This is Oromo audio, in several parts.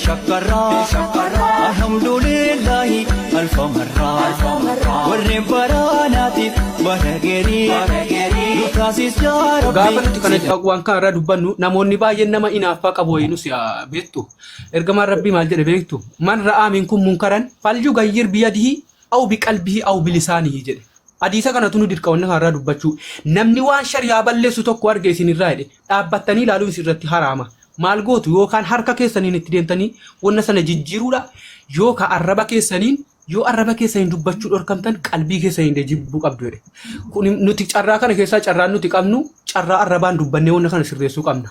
شكرا الحمد لله ألف مرة والرب براناتي برغري لوكاسيس يا ربي gaafatti kana waan kan irraa dubbannu namoonni baay'een nama inaaffaa qabu wayinus yaa beektu ergamaan rabbii maal jedhe beektu man ra'aa minkum munkaran falyughayyir biyadihi aw biqalbihi aw bilisaanihi jedhe hadiisa kanatu nu dirqawanna kan irraa dubbachuu namni waan shari'aa balleessu tokko arge isin irraa jedhe dhaabbattanii ilaaluu isirratti haraama maal gootu yookaan harka keessaniin itti deemtanii wanna sana jijjiiruudha yookaan arraba keessaniin yoo arraba keessaniin dubbachuu dhorkamtan qalbii keessaniin jibbuu qabdu jedhe kun nuti carraa kana keessaa carraan nuti qabnu carraa arrabaan dubbannee wanna kana sirreessuu qabna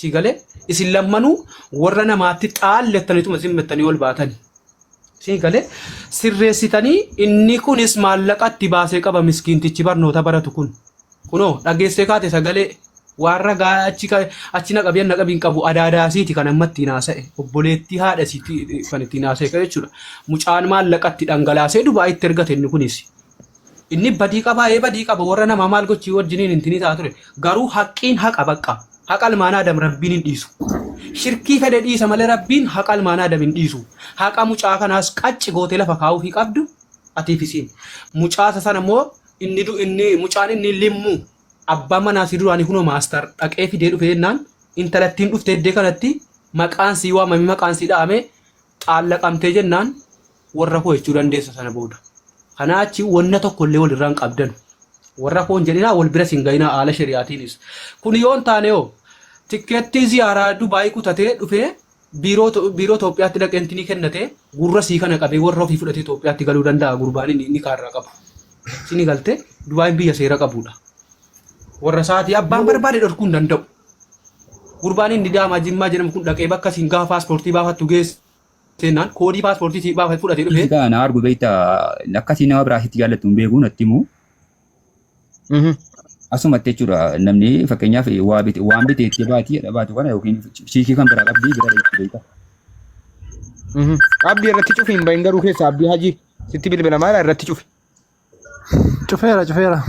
si galee isin lammanuu warra namaatti xaallettaniituma simmettanii ol baatanii si galee sirreessitanii inni kunis maallaqatti baasee qaba miskiintichi barnoota baratu kunoo dhageessee kaate sagalee warra achi naqabiyan naqabiin qabu adaadaasiiti kan ammatti naasa'e obboleettii haadhasiiti kan itti naasa'e jechuudha mucaan maallaqatti dhangalaasee Dubaayitti ergate inni kunis inni badii qaba warra nama maal gochii wajjiniin intini taa ture garuu haqqiin haqa baqqa haqa almaanaa adam rabbiin hin dhiisu shirkii fedhe dhiisa malee rabbiin haqa almaanaa adam hin dhiisu haqa mucaa kanaas qacci gootee lafa kaa'uu fi qabdu atiifisiin mucaasa sana immoo inni mucaan inni limmu abbaa manaa si duraanii kunoo maastar dhaqee fidee dhufe jennaan intalattiin dhufte iddee kanatti maqaan sii waamame maqaan sii dhaame xaallaqamtee jennaan warra koo jechuu dandeessa sana booda kanaa achi wanna tokkollee walirraan qabdan warra koon jedhinaa wal bira siin gayinaa haala shari'aatiinis kun yoon taane yoo tikkeettii ziyaaraa Dubaayii kutatee dhufee biiroo Itoophiyaatti dhaqeentinii kennate gurra sii kana qabee warra ofii fudhatee Itoophiyaatti galuu danda'a gurbaan inni kaarraa qabu sini galte Dubaayiin biyya seera qabudha. warra saatii abbaan barbaade dhorkuu hin danda'u. Gurbaan inni daamaa jimmaa jedhamu kun dhaqee bakka siin gaafa paaspoortii baafattu geessennaan koodii paaspoortii si baafate fudhatee dhufe. Kana argu beekta akkasii nama biraasitti jaallattu hin beeku natti himu. Asumatti jechuudha namni fakkeenyaaf waan biteetti baatu kana yookiin shiikii kan biraa qabdii bira beekta. Abdii irratti cufi hin bahin garuu keessa abdii hajii sitti bilbila maal irratti cufi. Cufeera.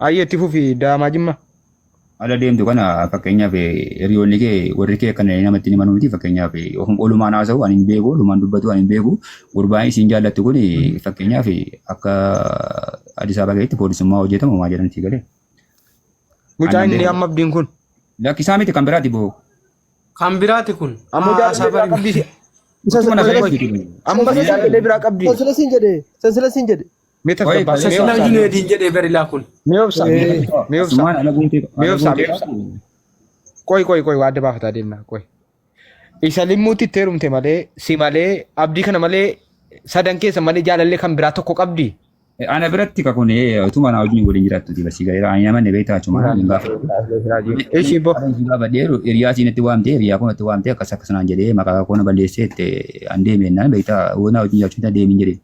Ayyee itti fufi daamaa jimma. Ala deemtu kana fakkeenyaaf hiriyoonni kee warri kee kan namatti himan miti fakkeenyaaf olumaan haasa'u ani hin beeku olumaan dubbatu ani hin beeku gurbaan isiin jaallattu kun fakkeenyaaf akka Addis Ababa keessatti poolisummaa hojjetamu maa jedhamti galee. Mucaan inni amma abdiin kun. Lakkisaa miti kan biraati boo. Kan biraati kun. Amma jaallatee qabdi. Amma jaallatee biraa qabdi. Sansilasiin jedhe. Meta Sasila Junaidin jedhee bari laakun. Meeyobsa. Koy waa adda baafataa deemna koy. Isa limmuutti itti heerumte malee si malee abdii kana malee sadan keessa malee jaalallee kan biraa tokko qabdi. Ana biratti ka kun utuma na wajjin waliin jiraattu basi gaira ani namanne beektaa achuma hin gaafa. Eeshi bo. Gaafa dheeru hiriyaa siinatti waamtee hiriyaa kunatti waamtee akkas akkasanaan jedhee maqaa koona balleessee itti an deemennaan beektaa wona wajjin jiraachuu deemin jedhee.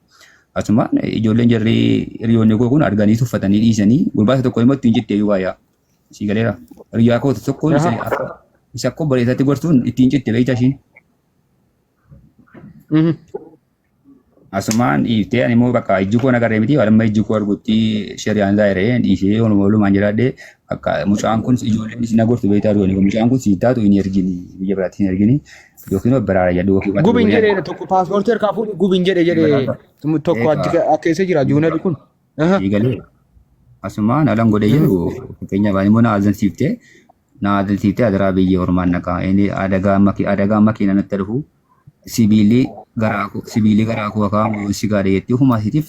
Asuma ijoolleen jarri hiriyoonni koo kun arganii tuffatanii dhiisanii gurbaasa tokko immoo ittiin jettee waaya si galeera hiriyaa koo tokko isa akka bareedatti gorsuun ittiin jettee beektaa ishiin. Asumaan dhiiftee ani immoo bakka ijji koo nagarree miti walamma ijji koo argutti shari'aan zaayiree dhiisee walumaan jiraadhee akka mucaan kun ijoolleen isin agortu beektaa du'anii mucaan kun siitaatu hin ergini biyya biraatti hin ergini. Yookiin baraara jedhu gubin jedhee tokko paaspoortii harkaa fuudhi gubin jedhee tokko achi keessa jira juunadi kun. Asumaan alaan godhee jiru fakkeenyaaf ani immoo na azalsiiftee adaraa biyya ormaan naqaa inni adagaa makiina natti dhufu sibiilii garaa koo akaa'amu si gaadha jettee humaasiitiif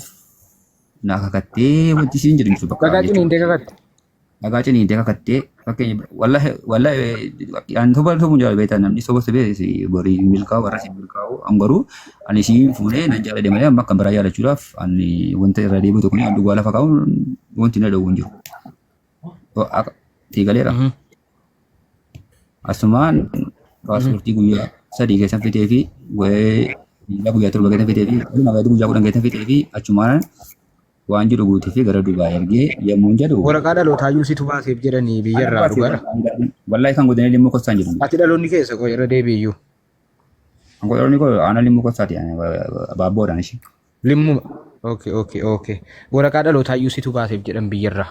na kakattee wanti siin jedhu bakka. Dhagaacini hin kakatte. Dhagaacini hin kakattee fakkeenya wallahi an soba mun jala beektaa namni soba sobee borii milkaa'u warra si milkaa'u angaruu ani si fuunee nan jaalladhe malee amma kan biraa jaalachuudhaaf ani wanta irra deebitu kun addu lafa kaa'u wanti na dhowwu hin jiru. Tiigaleera. Asumaan paaspoortii guyyaa 3 keessan fitee fi guyyaa 7 keessan fitee fi guyyaa 10 keessan fitee fi achumaan waan jiru guutuu fi gara Dubaay ergee yemmuu jedhu. Waraqaa dhalootaa situ baaseef jedhanii biyyarraa dhugaadha. Wallahi kan godhanii limmoo kosaan jiru. Ati dhaloonni keessa koo irra deebiiyyuu. Kan godhanii koo ana limmoo kosaati baabboodhaan ishee. Limmuma. Okay. Waraqaa dhalootaa situ baaseef jedhan biyyarraa.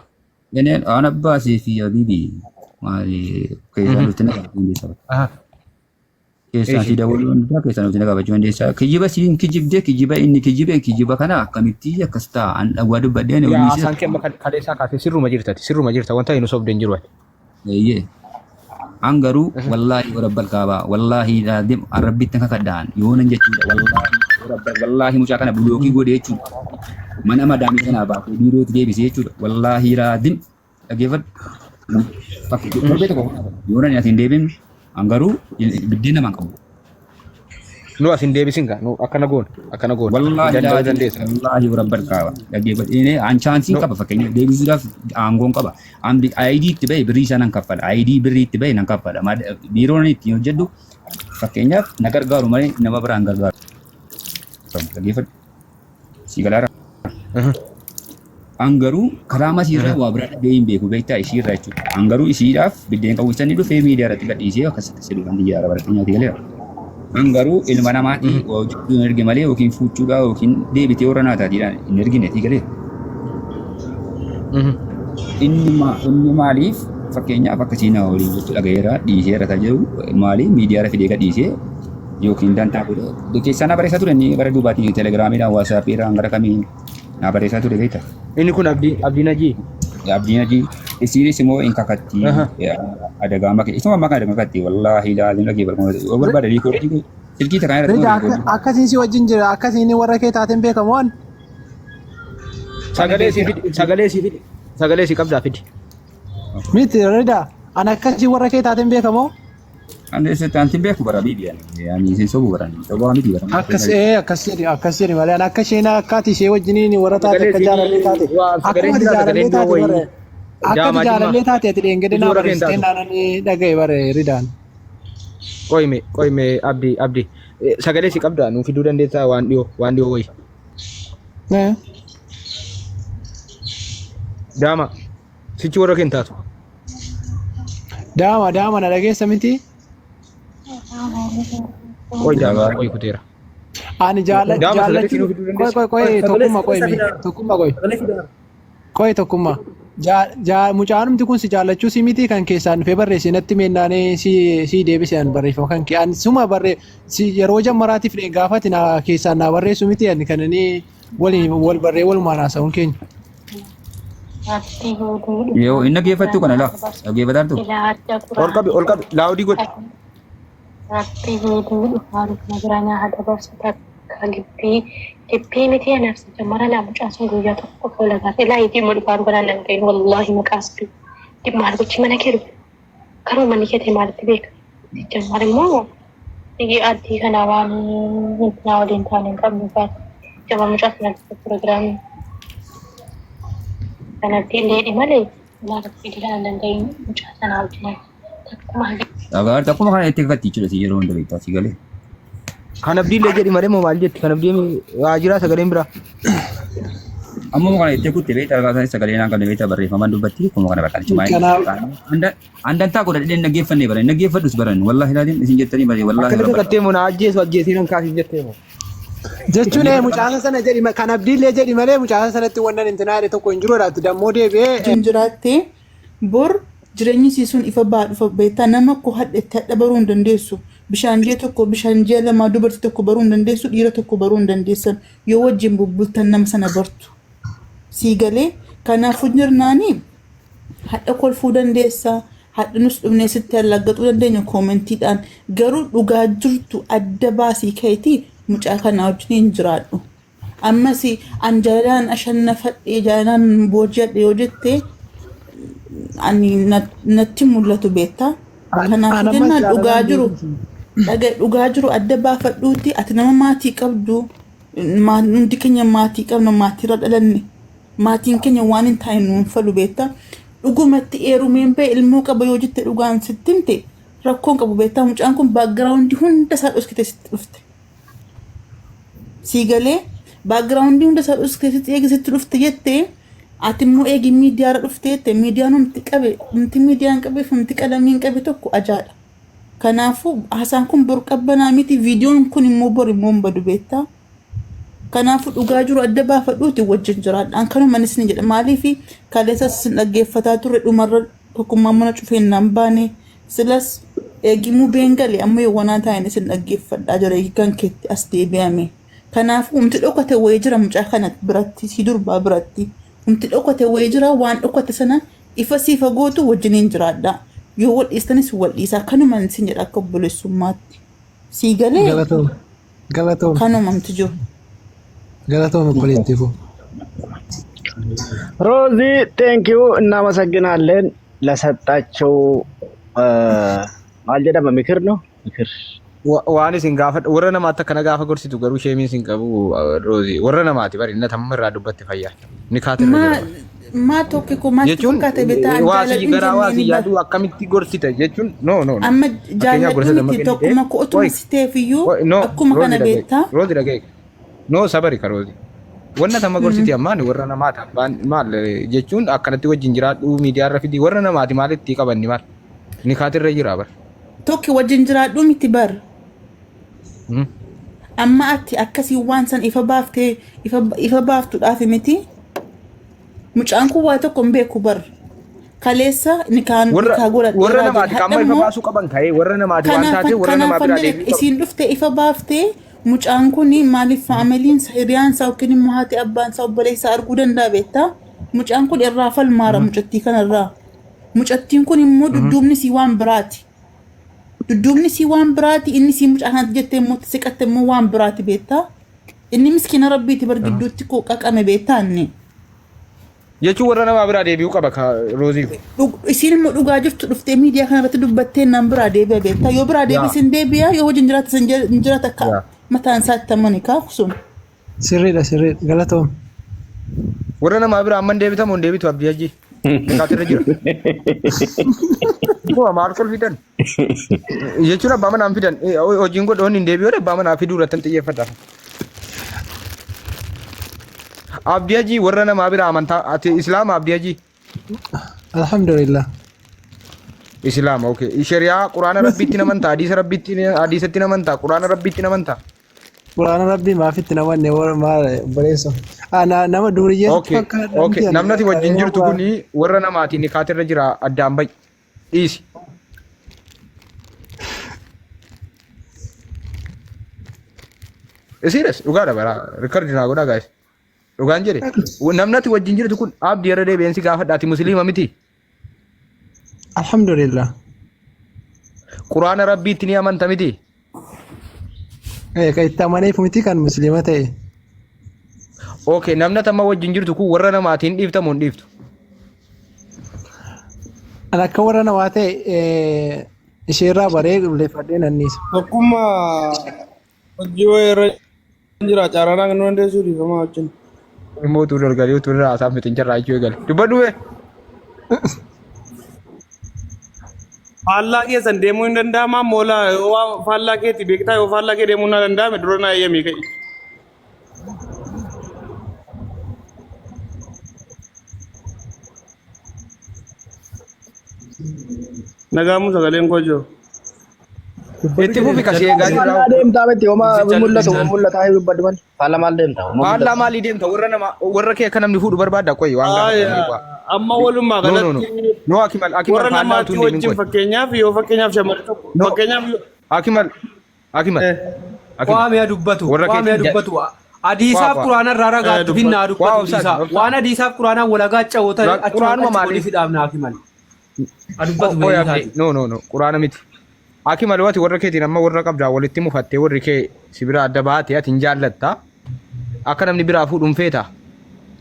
Yeneen ana baasee fi habiibi maali keessaa dhufte na qabdu. keessaa si dabaluu hundaa keessaa nuti naqabachuu dandeessaa. Kijiba siin kijibdee kijiba inni kijiba kana akkamitti akkas ta'a an dhawaa dubbadheen yaa asaan kemma kaleessaa kaasee sirruma jirta wanta hin sobden jiru ati. Eeyyee. An garuu wallaahi warabbal kaabaa wallaahi laadim arrabbitti kakadhaan yoonan jechuudha wallaahi mucaa kana bulookii godhee jechuudha. Mana madaamii kanaa baatee biirootti deebisee jechuudha wallaahi laadim dhageeffadhu. Torbee tokko yoonan asin deebin an garuu biddeen namaan qabu. Nu asin deebisin gaa nu akkana goon. Wallaahi warabbal kaabaa dhageeffadhu an chaansiin qaba fakkeenyaaf deebisuudhaaf aangoon qaba. An ID itti bahe birrii isaa nan kaffala ID birrii itti bahe nan kaffala biiroon itti hojjedhu fakkeenyaaf na gargaaru malee nama biraan gargaaru. Dhageeffadhu si galaara. Angaruu karaa masiirraa waa bira dhagee hin beeku beektaa ishiirraa jechuudha. Angaruu ishiidhaaf biddeen qabuusanii dhufee miidiyaa irratti gadhiisee akkasitti si dhufan iyyaara baratanii galeera. Angaruu ilma namaatii hojjechuu hin erge malee yookiin fuuchuudhaa yookiin deebitee warra naataatiidhaan hin erginetii galeera. Inni maaliif fakkeenyaaf akkasii na waliin jechuudha dhagayeera dhiisee irra jiru maaliif miidiyaa irra fidee gadhiisee yookiin dantaa godhe keessaa na barreessaa ture inni bara duubaatii telegiraamiidhaan waasaapiirraan gara kamii na barreessaa ture beektaa. Inni kun Abdii Najii. Abdii Najii. Isiinis immoo in kakatti adagaa makee. Isuma amma kan adagaa kakatti wallaahi ilaalin dhagee barbaadu. Oo barbaada riikoortii silkii takkaan irratti. Akkasiin si wajjin jira akkasiin warra kee taateen beekamoon. Sagalee si qabdaa fidi. Miti Rida an akkasii warra kee taateen beekamoo. Ande setanti beeku bara bidiyan. Yani isin sobu baran. Sobu miti baran. Akkasii malee an akkasiin akkaati ishee wajjiniin warra taate akka jaalallee taate. Akkuma jaalallee taate bare. Akka jaalallee taate ati dheengede naa barreessitee naannoo dhagaye bare Ridaan. Qoyme Abdi. Sagalee si qabdaa nuu fiduu dandeessaa waan dhiyoo wayi. Daama sichi warra keen taatu. Daama na dhageessa miti. Qoy kuteera. Ani jaalachuun tokkummaa. Mucaanumti kun si jaallachuu si miti kan keessaan dhufee barreesse natti mennaanee si deebisee barreeffama kan kee suma yeroo jammaraatiif gaafati keessaan naa barreessu miti ani kan inni wal barree walumaan haasa'uun keenya. Yoo inni geeffattu kana laa geeffatartu. Ol qabi laawudii godhi. Rabbi hiduu dhufaa dhufna biraanyaa haadha barsiisaa gibbii miti anaaf jammara naa mucaasun guyyaa tokko fuula gaafee laayitii immoo dhufaa dhufanaa nan ta'in wallaahi maqaasbii maal gochi mana kee dhufe karoo manni kee ta'e maalitti beeka jammar immoo addii kanaa waan hintinaa waliin taane hin qabnu baata jammar mucaasun adda pirogiraamii kanatti illee malee laaratti illee kan danda'in mucaasanaa wajjinaan Agar takuma kana itti kakatti jechuudha si yeroo hunda beektaa si galee. Kan Abdiillee jedhi malee moo maal jetti kan Abdiin waajjira sagaleen biraa. Amma kana itti kutte beektaa kan sagaleen aan kan beektaa barreeffaman dubbatti kuma kana bakka cimaa. Andan taa godha dhedheen naggeeffannee baran naggeeffadhus baran wallahi laatiin isin jettanii baran wallahi. Akka qattee moo na ajjeesii nan kaasiin jettee moo. Jechuun mucaasa sana jedhi kan Abdiillee jedhi malee mucaasa sanatti wannan intinaa tokko hin jiru dhaatti dammoo deebi'ee. Injiraattee bor jireenyi siisuun ifa baadhuuf beektaa nama koo hadheetti hadha baruu hin dandeessu. Bishaan ji'a tokko bishaan ji'a lamaa dubartii tokko baruu hin dandeessu dhiira tokko baruu hin dandeessan yoo wajjin bubbultan nama sana bartu. Siigalee kanaafuu jirnaanii hadha kolfuu dandeessaa hadha nus dhufnee sitti allaggaxuu dandeenya koomentiidhaan garuu dhugaa jirtu adda baasii kayitii mucaa kanaa wajjin hin jiraadhu. Ammas an jaalaan ashannafadhee jaalaan boojjadhe yoo jettee ani natti mul'atu beektaa. Kanaaf jennaan dhugaa jiru adda baafadhuuti ati nama maatii qabdu hundi keenya maatii qabna maatiirra dhalanne maatiin keenya waan hin taa'in nuun falu beektaa. Dhugumatti eerumeen ba'e ilmoo qaba yoo jette dhugaan sitti himte rakkoon qabu beektaa mucaan kun baagiraawundii hunda isaa dhoskite sitti dhufte. Siigalee baagiraawundii hunda isaa dhoskite sitti eegisitti dhufte jettee ati immoo eegi miidiyaarra dhufteette miidiyaan humti miidiyaan qabeef humti qalamiin qabe tokko ajaadha. Kanaafuu haasaan kun boru qabbanaa miti viidiyoon kun immoo boru immoo hin badu beektaa. Kanaafuu dhugaa jiru adda baafadhuuti wajjin jiraadhaan kanuma manis ni jedha maaliif kaleessas sin dhaggeeffataa turre dhumarra tokkummaa mana cufeen naan baane silas eegimuu beengalee amma yoo wanaa taa'in isin dhaggeeffadhaa jira kan keetti as deebi'ame. Kanaafuu umti dhokate wayii jira mucaa kana biratti si durbaa biratti. Umti dhokate wayii jira waan dhokate sana ifa siifa gootu wajjiniin jiraadha. Yoo wal dhiistanis wal dhiisaa kanumaan isin jedha akka obboleessummaatti. Sii galee Galatoom. kanumamti jiru. Galatoom obboleettiifu. ሮዚ ቴንኪዩ እናመሰግናለን ለሰጣቸው ማልጀደማ ምክር ነው ምክር waan isin gaafa warra namaatti akkana gaafa gorsitu garuu sheemiin isin qabu Rozi warra namaati bari inni tamma irraa dubbatti fayyaa ni kaatirra jira maa tokko ko maa fakkaate beetaa waasi garaa waasi yaadu akkamitti gorsita jechuun no amma jaalladhu tokkuma ko otuma siteefiyyuu akkuma kana beetaa Rozi dhagee no sabari ka Rozi wanna tamma gorsiti ammaan warra namaata maal jechuun akkanatti wajjin jiraadhu miidiyaa irra fidi warra namaati maalitti qabanni maal ni kaatirra jira bar tokko wajjin jiraadhu miti bar amma atti akkasii waan san ifa baaftuudhaaf miti mucaan kun waa tokko hin beeku bar kaleessa ni kaan godhadhe warra namaati qaama ifa baasuu qaban ka'ee warra namaati waan taate warra namaa biraa deebi'u isiin dhufte ifa baaftee mucaan kun maaliif faamiliin hiriyaan isaa yookiin immoo haati abbaan isaa obboleessaa arguu danda'a beektaa mucaan kun irraa falmaara mucattii kanarraa mucattiin kun immoo dudduubni si waan biraati dudduubni si waan biraati inni si mucaa kanatti jettee immoo siqatte immoo waan biraati beektaa inni miskiina rabbiiti bar gidduutti koo qaqame beektaa inni jechuun warra namaa biraa deebi'uu qaba ka Rozi isiin immoo dhugaa jirtu dhuftee miidiyaa kanarratti dubbattee nan biraa deebi'a beektaa yoo biraa deebisin deebi'a yoo wajjin jiraata san jiraata akka mataan isaatti tamani kaa sun Sirriidha galatoom. warra namaa biraa amman deebitamu hin deebitu abdii hajji kaatirra jira Kuwa maal kolfitan jechuun abbaa manaan fidan hojiin godhoon hin deebi'u abbaa manaa fiduu irratti xiyyeeffata. Abdii hajji warra namaa biraa amantaa ati islaama abdii hajji Alhamdulillah. islaama okay shari'aa quraana rabbiitti namantaa hadiisatti namantaa quraana rabbiitti namantaa Quraana rabbii maafitti namanne warra maal bareesso. Nama duuriyyeetti fakkaata. Okay namnati wajjin jirtu kuni warra namaatiin ni kaatirra jira addaan ba'i dhiisi. Isiidhas dhugaadha bara rikardi naa godhaa gaa'is dhugaan jedhe namnati wajjin jirtu kun abdii irra deebi'eensi gaafadhaati musliima miti. Alhamdulillah. Quraana rabbiitti ni amanta miti. Kan itti amaneef miti kan musliima ta'e. Okay namna tamma wajjin jirtu kun warra namaatiin dhiiftamu hin dhiiftu. An akka warra namaa ta'e isheerraa baree qulleeffadhee nanniisa. Akkuma hojii wayii irra jira caaraan kan dandeessu dhiifama wajjin. Mootuu dorgalee utuu irraa haasaan fitin jarraa jechuu eegale. Dubbadhu bee. Faallaa keessan deemuu hin danda'amaa moola faallaa keetti beektaa yoo faallaa kee deemuu na danda'ame dura na eeyyamii ka'i. Nagaamu sagaleen koo jiru. Itti fufi kasee eegaa jirra. Faallaa deemtaa miti homaa mul'ata haa dubbadhu man faallaa maal deemtaa? Faallaa maalii deemta warra kee akka namni fuudhu barbaadda qoyi waan gaafatan. Amma walumaa galatti No akimal warra faallaa namaatti utuu hin wajjin deemin qoyi. fakkeenyaaf shamarri tokko fakkeenyaaf Akimal Waa mi'a dubbatu. Warra Waa mi'a keenya- dubbatu. Hadiisaaf quraana irraa ragaatti finnaa dubbatu hadiisaa. Waan hadiisaaf quraanaan walagaa cawwota Quraanuma maali? waliif hidhaabna akimal. Adubbatu Qoyi beektaati. abdii no quraana miti. Akimal waati warra keetiin amma warra qabdaa walitti mufattee warri kee si biraa adda baatee ati hin jaallatta akka namni biraa fuudhuun feeta.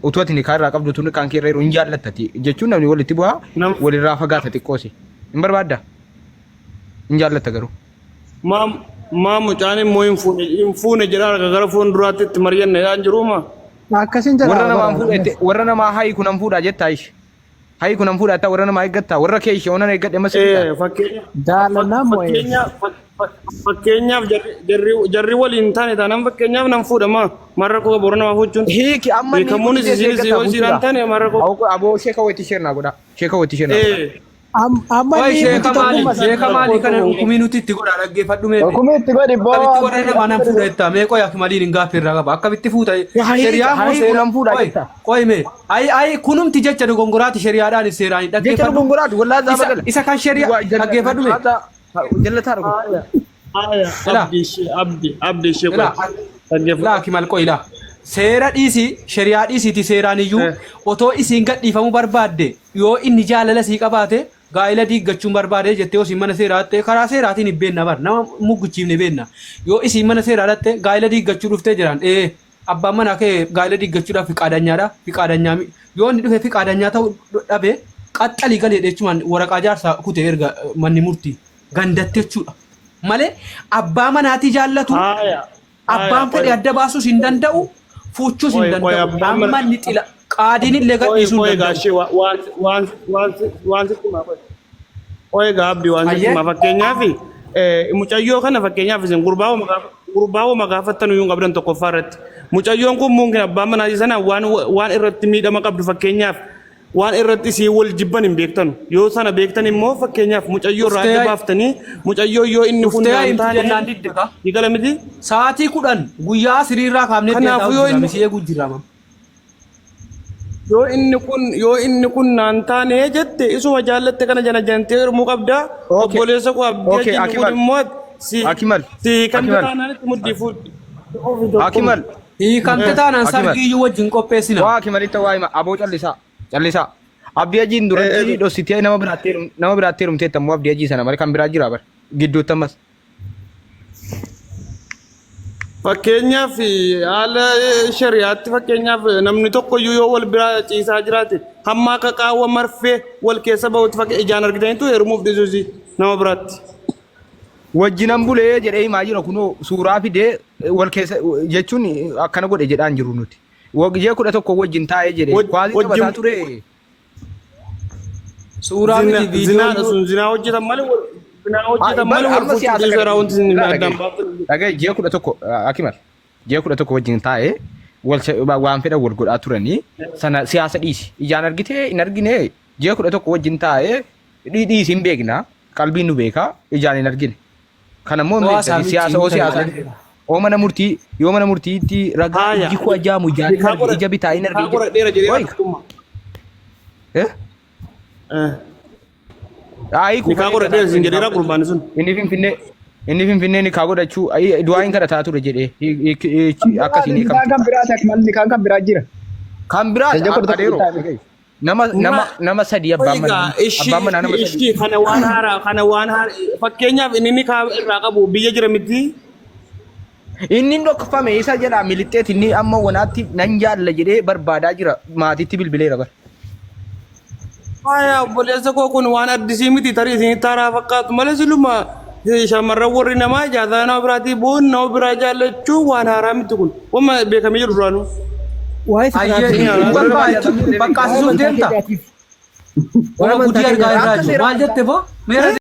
Utuu ati nikaa irraa qabdu tun kan kee irra hin jaallattati jechuun namni walitti bu'aa walirraa fagaata xiqqoosi. Hin barbaadda? Hin jaallatta garuu. maa mucaan immoo hin fuune jedhaa gara fuulduraatti itti mari'anne yaan jiruuma. Akkasiin jala. Warra namaa hayi kunan fuudhaa jettaa ishi. Hayi kunan fuudhaa jettaa warra namaa eeggattaa warra kee ishee onan eeggadhe mas Jaalannaa moo'ee. Fakkeenyaaf jarri waliin taane taanaan fakkeenyaaf nan fuudhama marra koo boru nama fuuchuun. hiiki amma Beekamuunis isinis yoo isiidhaan taane marra koo. aboo sheeka wayiti isheen naa godha sheeka wayiti isheen naa godha. Amma Wayi ni sheeka buti maali? tokkummaa Sheeka maali kana hukumii nuti itti godhaa dhaggeeffadhu mee? Hukumiitti godhi Akkamitti warra boo. namaa nan fuudha jettaa mee qoy akimaliin hin gaaffii irraa qaba akkamitti fuuta hayi kunan fuudhaa jetta. qoy mee ayi kunumti jecha dogongoraati shari'aadhaan seeraan Jecha dhaggeeffadhu dogongoraati wallaahi zaaba gala. isa kan shari'a dhaggeeffadhu mee Jallata argu. Abdi ishee Laaki malqoo ilaa. Seera dhiisii shari'aa dhiisiiti seeraan iyyuu otoo isiin gadhiifamuu barbaadde yoo inni jaalala sii qabaate gaa'ela diiggachuun barbaade jettee osii mana seeraa dhatte karaa seeraatiin hin beenna bar nama mugguchiifne beenna yoo isiin mana seeraa dhatte gaa'ela diiggachuu dhuftee jiran abbaan manaa kee gaa'ela diiggachuudhaaf fiqaadanyaa yoo inni dhufe fiqaadanyaa ta'uu dhabe qaxxalii galee jechuun waraqaa jaarsaa kutee erga manni murtii gandatte jechuudha malee abbaa manaatii jaallatu abbaan fedhe adda baasuus hin danda'u fuuchuus hin danda'u amma inni xila qaadiin illee gadhiisuu hin danda'u. Waan sitti maa qoy. Oye gaabdi waan sitti maa fakkeenyaaf mucayyoo kana fakkeenyaaf isin gurbaawoo magaafattan uyyuu qabdan tokkoffaa irratti mucayyoon kun mungkin abbaan manaatii sana waan irratti miidhama qabdu fakkeenyaaf waan irratti isii wal jibban hin beektan yoo sana beektan immoo fakkeenyaaf mucayyoo irraa adda baaftanii mucayyoo yoo inni kun jennaan diddika digala miti sa'aatii 10 guyyaa siriirraa kaafnee kanaafuu yoo inni eeguu jirama yoo inni kun naan taane jette isuma jaallatte kana jana jantee hirmuu qabda obboleessa koo abdii kun immoo si kan taanaanitti muddii fuudhi. Akimal. Hiikamte taanaan sargiiyyuu wajjin qopheessina. Waa Akimalitti waa hima aboo callisaa. Abdii ajiin duratti dhossitee nama biraatti heerumteetta immoo abdii ajii sana malee kan biraa jira bar gidduutti ammas. Fakkeenyaaf haala shari'aatti fakkeenyaaf namni tokkoyyuu yoo wal biraa ciisaa jiraate hamma akka qaawwa marfee wal keessa bahutti ijaan argitaniitu heerumuuf dhiisuusi nama biraatti. Wajjinan bulee jedhee himaa jira kunoo suuraa fidee wal keessa jechuun akkana godhe jedhaan jiru nuti. Waqjee 11 wajjin taa'ee jedhee kwaasii taphataa ture. Suuraa miti viidiyoo sun zinaa hojjetan malee wal fuudhuu wanti sin addaan baaftu. Dhaga'e jee 11 Akimal jee 11 wajjin taa'ee waan fedhan wal godhaa turanii sana siyaasa dhiisi ijaan argitee hin argine jee 11 wajjin taa'ee dhiisi hin beekna qalbiin nu beeka ijaan hin argine. Kanammoo siyaasa oo mana murtii yoo mana murtiitti ragaa iji ku ajaamu ija bitaa hin argine. Nikaa godhadheera sin jedheera gurbaani sun. Inni finfinnee nikaa godhachuu du'aa hin kadhataa ture jedhee akkasiin hiikamtu. Kan biraati Akimal nikaan kan biraa jira. Kan biraati adeeroo. Nama sadii abbaan manaa nama sadii. Kana waan haaraa fakkeenyaaf inni nikaa irraa qabu biyya jira miti. Inni dhokfame isa jedhaa milixxeet inni amma wanaatti nan jaalla jedhee barbaadaa jira maatiitti bilbileera bara. Obboleessa koo kun waan addisii miti tarii isin taaraa fakkaatu malee siluma shamarran warri namaa ijaataa nama biraatii boon nama biraa jaallachuu waan haaraa miti kun wama beekamee jiru duraanuu. Bakka asii deemta. Waan guddaa argaa irraa jiru maal jette foo?